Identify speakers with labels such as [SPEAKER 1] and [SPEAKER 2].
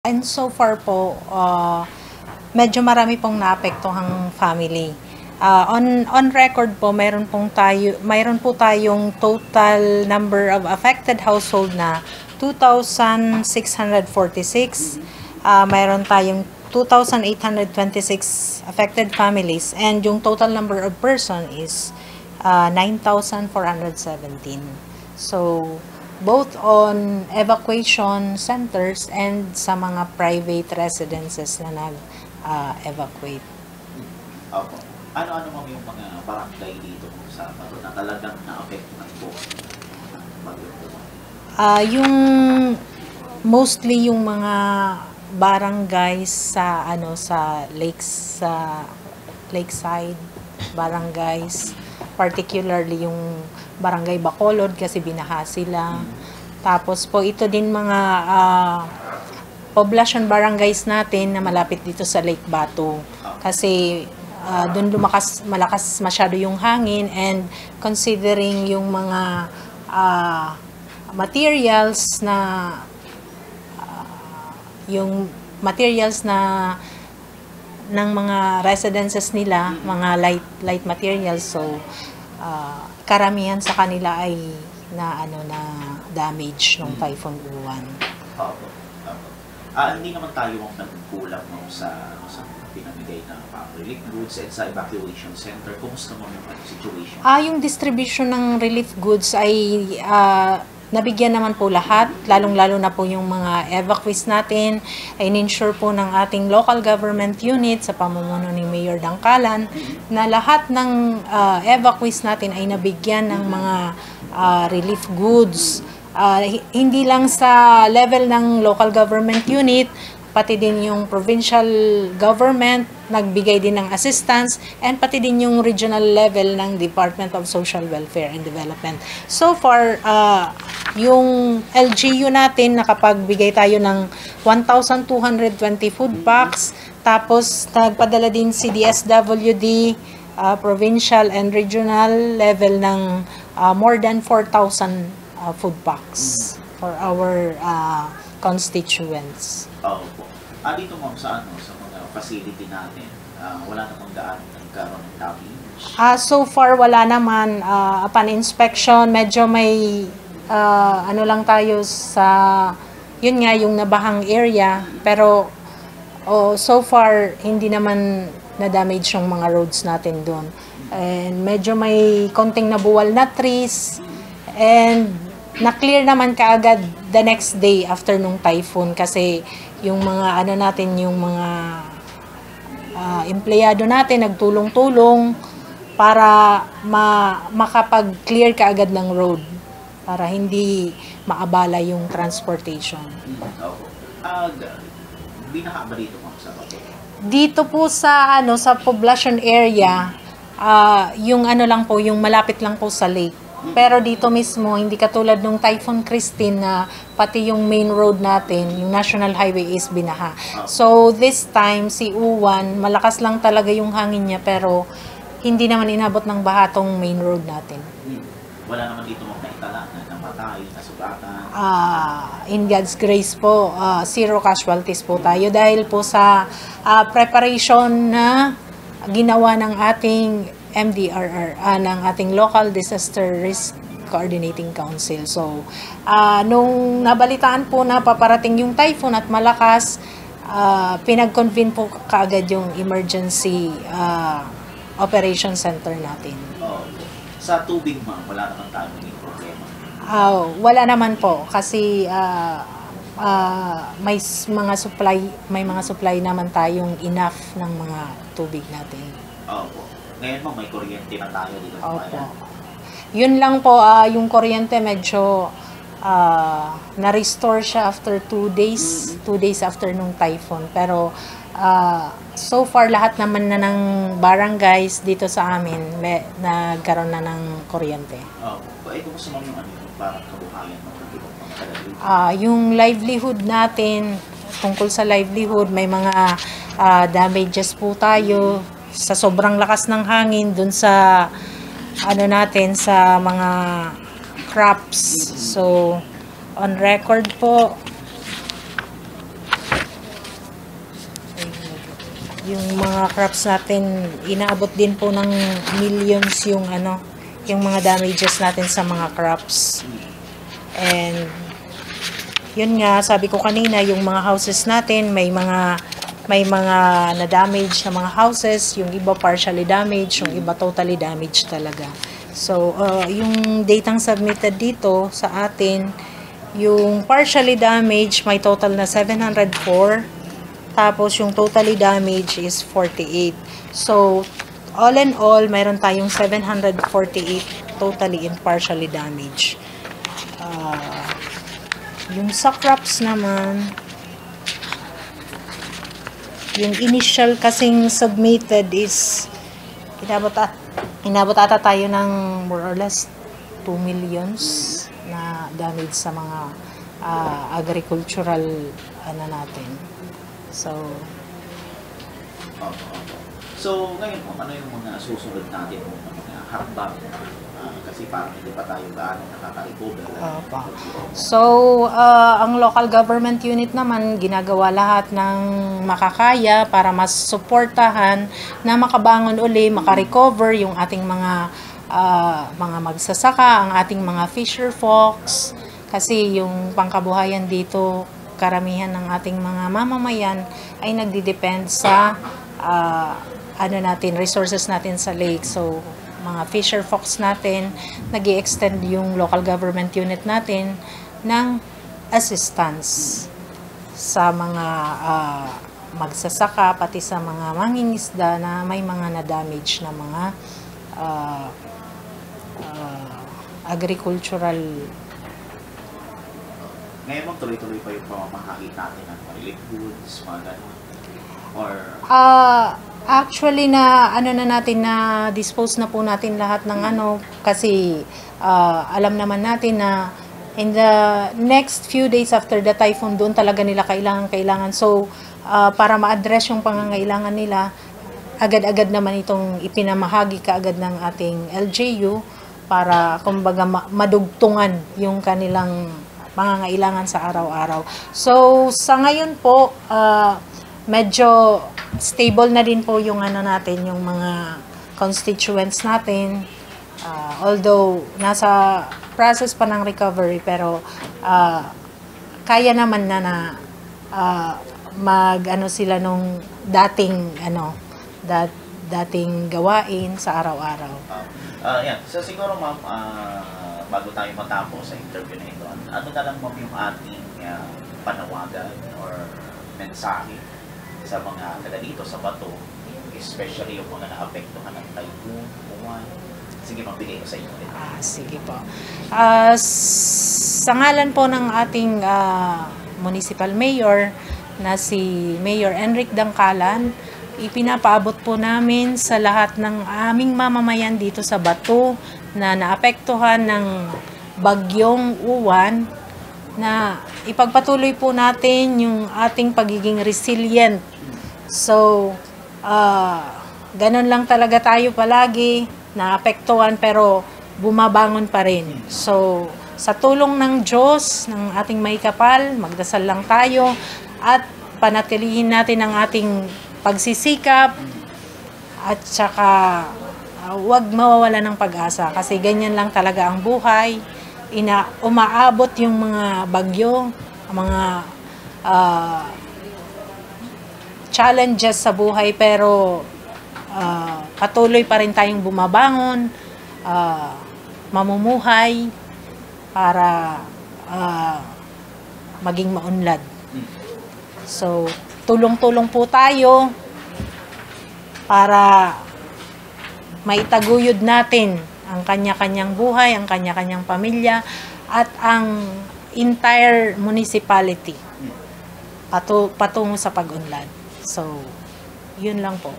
[SPEAKER 1] And so far po, medyo marami pong naapektuhang family. On record po, mayroon po tayong total number of affected household na 2,646. Mayroon tayong 2,826 affected families, and yung total number of person is 9,417. So both on evacuation centers and sa mga private residences na nag-evacuate.
[SPEAKER 2] Opo. Ano-ano mo yung mga barangay dito sa Bato na talagang na-apektuhan po ng bagyo po?
[SPEAKER 1] Yung mostly yung mga barangays sa lakeside barangays, particularly yung Barangay Bacolod kasi binaha sila. Tapos po ito din mga poblacion barangays natin na malapit dito sa Lake Batu. Kasi doon malakas masyado yung hangin, and considering yung mga materials ng mga residences nila, mga light materials, so karamihan sa kanila ay na damage ng Typhoon Uwan.
[SPEAKER 2] Opo. Hindi naman tayo ang nagkulang sa pinamigay na relief goods at sa evacuation center. Kumusta mo yung situation?
[SPEAKER 1] Yung distribution ng relief goods ay nabigyan naman po lahat, lalong-lalo na po yung mga evacuees natin. In-ensure po ng ating local government unit sa pamumuno ni Mayor Dangkalan na lahat ng evacuees natin ay nabigyan ng mga relief goods. Hindi lang sa level ng local government unit, pati din yung provincial government nagbigay din ng assistance, and pati din yung regional level ng Department of Social Welfare and Development. So far, yung LGU natin nakapagbigay tayo ng 1,220 food packs, tapos nagpadala din si DSWD, provincial and regional level ng more than 4,000 food packs for our constituents.
[SPEAKER 2] Opo. Dito mo sa mga facility natin, wala namang gaano nagkaroon ng damage?
[SPEAKER 1] So far, wala naman. Upon inspection, medyo may lang tayo sa, yun nga, yung nabahang area. Pero so far, hindi naman na-damage yung mga roads natin doon. And medyo may konting nabuwal na trees. And na-clear naman kaagad the next day after nung typhoon, kasi yung mga yung mga empleyado natin nagtulong-tulong para makapag-clear kaagad ng road para hindi maabala yung transportation.
[SPEAKER 2] Binaha ba dito mga sa Bato?
[SPEAKER 1] Dito po sa sa poblacion area, yung lang po, yung malapit lang po sa lake. Pero dito mismo, hindi katulad nung Typhoon Christine na pati yung main road natin, yung National Highway is binaha. So this time, si Uwan, malakas lang talaga yung hangin niya, pero hindi naman inabot ng baha tong main road natin.
[SPEAKER 2] Wala naman dito mga naitala na namatay, nasugatan?
[SPEAKER 1] In God's grace po, zero casualties po tayo dahil po sa preparation na ginawa ng ating MDRR, ng ating Local Disaster Risk Coordinating Council. So, nung nabalitaan po na paparating yung typhoon at malakas, pinag-convene po kaagad yung emergency operation center natin.
[SPEAKER 2] Sa tubig, ma'am, wala naman tayo ng problema?
[SPEAKER 1] Wala naman po, kasi may mga supply naman tayong enough ng mga tubig natin.
[SPEAKER 2] Opo. Ngayon mo, may kuryente na tayo dito sa bayan.
[SPEAKER 1] Yun lang po, yung kuryente medyo na-restore siya after 2 days. 2 days after nung typhoon. Pero so far, lahat naman na ng barangays dito sa amin nagkaroon na ng kuryente.
[SPEAKER 2] Kumusta mo yung parang kabuhayan mo?
[SPEAKER 1] Yung livelihood natin, tungkol sa livelihood, may mga damages po tayo sa sobrang lakas ng hangin dun sa natin sa mga crops. So on record po, yung mga crops natin, inaabot din po ng millions yung yung mga damages natin sa mga crops. And yun nga, sabi ko kanina, yung mga houses natin, may mga na-damage na mga houses, yung iba partially damaged, yung iba totally damaged talaga. So, yung datang submitted dito sa atin, yung partially damaged, may total na 704. Tapos, yung totally damaged is 48. So, all in all, mayroon tayong 748 totally and partially damaged. Yung sa crops naman, yung initial kasing submitted is inabot ata tayo ng more or less 2 millions na damage sa mga agricultural natin. So,
[SPEAKER 2] so ngayon po, ano yung mga susunod natin mga hakbang? Kasi parang hindi pa tayo gaano nakaka-recover.
[SPEAKER 1] So, ang local government unit naman, ginagawa lahat ng makakaya para mas suportahan na makabangon uli, makarecover yung ating mga magsasaka, ang ating mga fisher folks. Kasi yung pangkabuhayan dito, karamihan ng ating mga mamamayan ay nagdidepend sa resources natin sa lake. So, mga fisher folks natin, nag-i-extend yung local government unit natin ng assistance sa mga magsasaka, pati sa mga mangingisda na may mga na-damage na mga agricultural.
[SPEAKER 2] Ngayon magtuloy-tuloy pa yung pamamahagi natin ng relief goods, mga ganun? Or
[SPEAKER 1] actually na natin na dispose na po natin lahat ng kasi alam naman natin na in the next few days after the typhoon, doon talaga nila kailangan. So para ma-address yung pangangailangan nila, agad-agad naman itong ipinamahagi kaagad ng ating LGU para kumbaga madugtungan yung kanilang pangangailangan sa araw-araw. So sa ngayon po, medyo stable na din po yung natin, yung mga constituents natin. Although nasa process pa ng recovery, pero kaya naman na sila nung dating gawain sa araw-araw.
[SPEAKER 2] Yan. So siguro ma'am, bago tayo matapos sa interview na ito, ano na lang ma'am yung ating panawagan or mensahe sa mga taga dito sa Bato, especially yung mga naapektuhan ng typhoon, uwan? Sige, magbigay ko sa inyo.
[SPEAKER 1] Sige po. Sa ngalan po ng ating municipal mayor na si Mayor Enric Dangkalan, ipinapaabot po namin sa lahat ng aming mamamayan dito sa Bato na naapektuhan ng bagyong uwan na ipagpatuloy po natin yung ating pagiging resilient. So, ganun lang talaga tayo palagi, naapektuhan pero bumabangon pa rin. So, sa tulong ng Diyos, ng ating may kapal, magdasal lang tayo at panatilihin natin ang ating pagsisikap at saka huwag mawawala ng pag-asa kasi ganyan lang talaga ang buhay. Umaabot yung mga bagyo, mga challenges sa buhay, pero patuloy pa rin tayong bumabangon, mamumuhay para maging maunlad. So, tulong-tulong po tayo para maitaguyod natin ang kanya-kanyang buhay, ang kanya-kanyang pamilya, at ang entire municipality patungo sa pag-unlad. So, yun lang po.